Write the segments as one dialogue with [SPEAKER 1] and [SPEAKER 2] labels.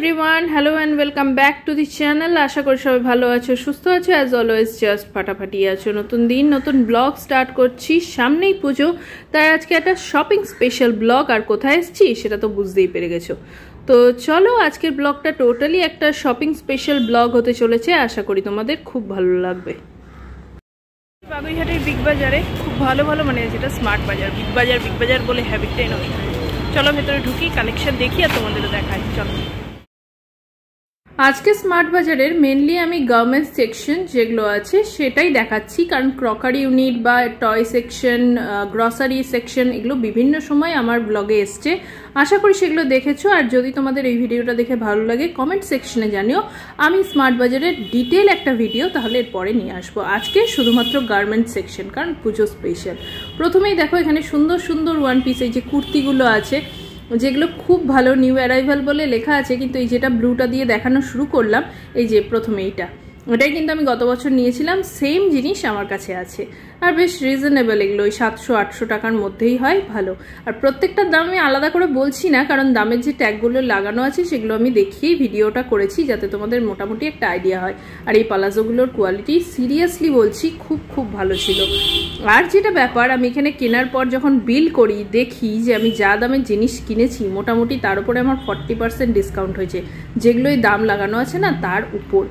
[SPEAKER 1] Everyone, hello and welcome back to the channel. আশা করি সবাই ভালো আছো, সুস্থ আছো, অ্যাজ অলওয়েজ জাস্ট ফাটাফাটি আছো। নতুন দিন, নতুন ব্লগ স্টার্ট করছি, সামনেই পুজো, তাই আজকে একটা শপিং স্পেশাল ব্লগ। আর কোথায় এসেছি সেটা তো বুঝতেই পেরে গেছো। তো চলো, আজকের ব্লগটা টোটালি একটা শপিং স্পেশাল ব্লগ হতে চলেছে। আশা করি তোমাদের খুব ভালো লাগবে। বাগুইহাটের বিগ বাজারে খুব ভালো ভালো মানে যেটা স্মার্ট বাজার, বিগ বাজার বলে হ্যাবিটটাই নয়। চলো ভেতরে ঢুকি, কালেকশন দেখি আর তোমাদেরও দেখাই। চলো, আজকে স্মার্ট বাজারের মেনলি আমি গার্মেন্টস সেকশন যেগুলো আছে সেটাই দেখাচ্ছি, কারণ ক্রকারি ইউনিট বা টয় সেকশন, গ্রসারি সেকশন এগুলো বিভিন্ন সময় আমার ব্লগে এসছে। আশা করি সেগুলো দেখেছো। আর যদি তোমাদের এই ভিডিওটা দেখে ভালো লাগে কমেন্ট সেকশনে জানিও, আমি স্মার্ট বাজারের ডিটেল একটা ভিডিও তাহলে এরপরে নিয়ে আসবো। আজকে শুধুমাত্র গার্মেন্টস সেকশন, কারণ পুজো স্পেশাল। প্রথমেই দেখো এখানে সুন্দর সুন্দর ওয়ান পিস এই যে কুর্তিগুলো আছে, যেগুলো খুব ভালো, নিউ অ্যারাইভাল বলে লেখা আছে, কিন্তু এই যেটা ব্লুটা দিয়ে দেখানো শুরু করলাম, এই যে প্রথমে ওটাই কিন্তু আমি গত বছর নিয়েছিলাম, সেম জিনিস আমার কাছে আছে। আর বেশ রিজনেবল, এগুলো ওই 700-800 টাকার মধ্যেই হয়, ভালো। আর প্রত্যেকটার দাম আমি আলাদা করে বলছি না, কারণ দামের যে ট্যাগগুলো লাগানো আছে সেগুলো আমি দেখিয়েই ভিডিওটা করেছি, যাতে তোমাদের মোটামুটি একটা আইডিয়া হয়। আর এই পালাজোগুলোর কোয়ালিটি সিরিয়াসলি বলছি খুব খুব ভালো ছিল। আর যেটা ব্যাপার, আমি এখানে কেনার পর যখন বিল করি দেখি যে আমি যা দামের জিনিস কিনেছি মোটামুটি তার উপরে আমার 40% ডিসকাউন্ট হয়েছে, যেগুলো এই দাম লাগানো আছে না তার উপর,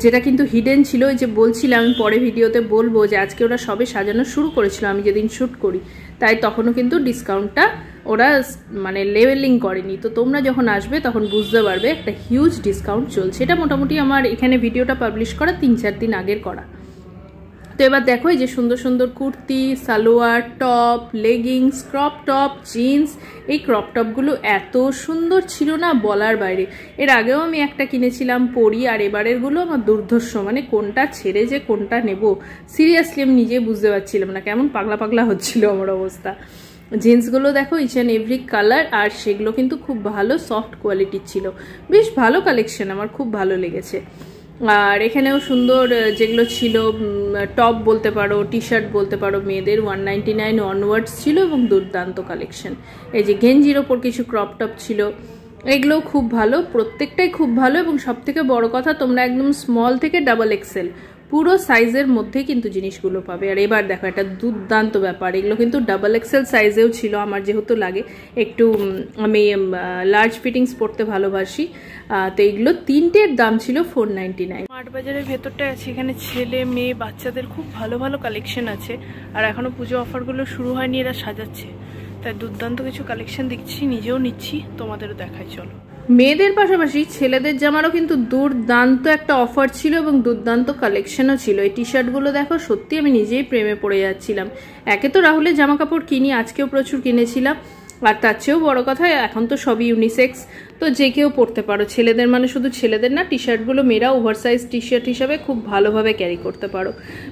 [SPEAKER 1] যেটা কিন্তু হিডেন ছিল। ওই যে বলছিলাম, আমি পরে ভিডিওতে বলবো যে আজকে ওরা সবে সাজানো শুরু করেছিল আমি যেদিন শ্যুট করি, তাই তখনও কিন্তু ডিসকাউন্টটা ওরা মানে লেভেলিং করেনি। তো তোমরা যখন আসবে তখন বুঝতে পারবে একটা হিউজ ডিসকাউন্ট চলছে। এটা মোটামুটি আমার এখানে ভিডিওটা পাবলিশ করা 3-4 দিন আগের করা। তো এবার দেখো এই যে সুন্দর সুন্দর kurti, salwar, top, leggings, crop top, jeans. এই ক্রপ টপগুলো এত সুন্দর ছিল না বলার বাইরে। এর আগেও আমি একটা কিনেছিলাম পরি, আর এবারেরগুলো আমার দুর্ধর্ষ, মানে কোনটা ছেড়ে যে কোনটা নেব সিরিয়াসলি আমি নিজে বুঝতে পারছিলাম না, কেমন পাগলা পাগলা হচ্ছিল আমার অবস্থা। জিন্সগুলো দেখো ইচ অ্যান্ড এভরি কালার, আর সেগুলো কিন্তু খুব ভালো সফট কোয়ালিটির ছিল। বেশ ভালো কালেকশন, আমার খুব ভালো লেগেছে। আর এখানেও সুন্দর যেগুলো ছিল টপ বলতে পারো, টি শার্ট বলতে পারো, মেয়েদের 199 অনওয়ার্ডস ছিল এবং দুর্দান্ত কালেকশন। এই যে গেঞ্জির ওপর কিছু ক্রপ টপ ছিল, এগুলোও খুব ভালো, প্রত্যেকটাই খুব ভালো। এবং সব থেকে বড় কথা, তোমরা একদম স্মল থেকে ডাবল এক্সেল পুরো সাইজের মধ্যে কিন্তু জিনিসগুলো পাবে। আর এবার দেখো একটা দুর্দান্ত ব্যাপার, এগুলো কিন্তু ডাবল এক্সেল সাইজেও ছিল। আমার যেহেতু লাগে একটু, আমি লার্জ ফিটিংস পরতে ভালোবাসি, তো এগুলো তিনটের দাম ছিল 499। স্মার্ট বাজারের ভেতরটা আছে, এখানে ছেলে মেয়ে বাচ্চাদের খুব ভালো ভালো কালেকশন আছে। আর এখনো পুজো অফারগুলো শুরু হয়নি, এরা সাজাচ্ছে, তাই দুর্দান্ত কিছু কালেকশন দেখছি, নিজেও নিচ্ছি, তোমাদেরও দেখাই। চলো, মেয়েদের পাশাপাশি ছেলেদের জামারও কিন্তু দুর্দান্ত একটা অফার ছিল এবং দুর্দান্ত কালেকশনও ছিল। এই টি শার্টগুলো দেখো, সত্যি আমি নিজেই প্রেমে পড়ে যাচ্ছিলাম। একে তো রাহুলের জামা কাপড় কিনি, আজকেও প্রচুর কিনেছিলাম, আর তার চেয়েও বড় কথা এখন তো সবই ইউনিসেক্স, তো যে কেউ পরতে পারো। ছেলেদের মানে শুধু ছেলেদের না, টি শার্টগুলো মেয়েরা ওভারসাইজ টি শার্ট হিসাবে খুব ভালোভাবে ক্যারি করতে পারো।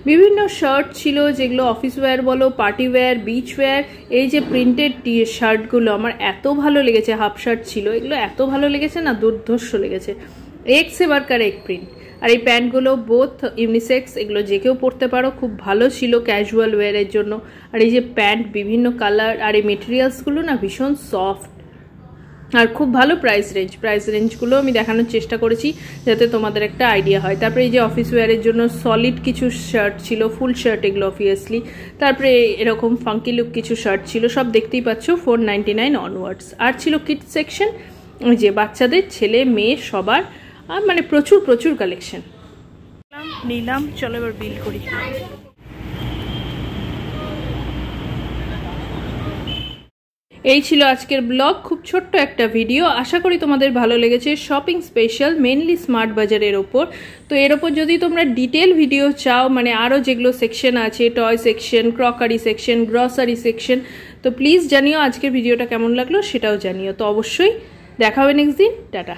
[SPEAKER 1] বিভিন্ন শার্ট ছিল, যেগুলো অফিস ওয়্যার বলো, পার্টি ওয়্যার, বিচ ওয়্যার। এই যে প্রিন্টেড টি শার্টগুলো আমার এত ভালো লেগেছে, হাফ শার্ট ছিল, এগুলো এত ভালো লেগেছে না, দুর্ধর্ষ লেগেছে, এক সে বারকার এক প্রিন্ট। আর এই প্যান্টগুলো বোথ ইউনিসেক্স, এগুলো যে কেউ পরতে পারো, খুব ভালো ছিল ক্যাজুয়াল ওয়্যারের জন্য। আর এই যে প্যান্ট বিভিন্ন কালার, আর এই মেটেরিয়ালসগুলো না ভীষণ সফট, আর খুব ভালো প্রাইস রেঞ্জগুলো আমি দেখানোর চেষ্টা করেছি যাতে তোমাদের একটা আইডিয়া হয়। তারপরে এই যে অফিস ওয়্যারের জন্য সলিড কিছু শার্ট ছিল, ফুল শার্ট এগুলো অবভিয়াসলি। তারপরে এরকম ফাঙ্কি লুক কিছু শার্ট ছিল, সব দেখতেই পাচ্ছ 499 অনওয়ার্ডস। আর ছিল কিডস সেকশন, যে বাচ্চাদের, ছেলে মেয়ে সবার, আর মানে প্রচুর প্রচুর কালেকশন নিলাম। চলো এবার বিল করি। এই ছিল আজকের ব্লগ, খুব ছোট্ট একটা ভিডিও। আশা করি তোমাদের ভালো লেগেছে। শপিং স্পেশাল মেনলি স্মার্ট বাজারের ওপর। তো এর ওপর যদি তোমরা ডিটেল ভিডিও চাও, মানে আরও যেগুলো সেকশন আছে, toy section, crockery section, grocery section, তো প্লিজ জানিও আজকের ভিডিওটা কেমন লাগলো সেটাও জানিও। তো অবশ্যই দেখা হবে নেক্সট দিন। টাটা।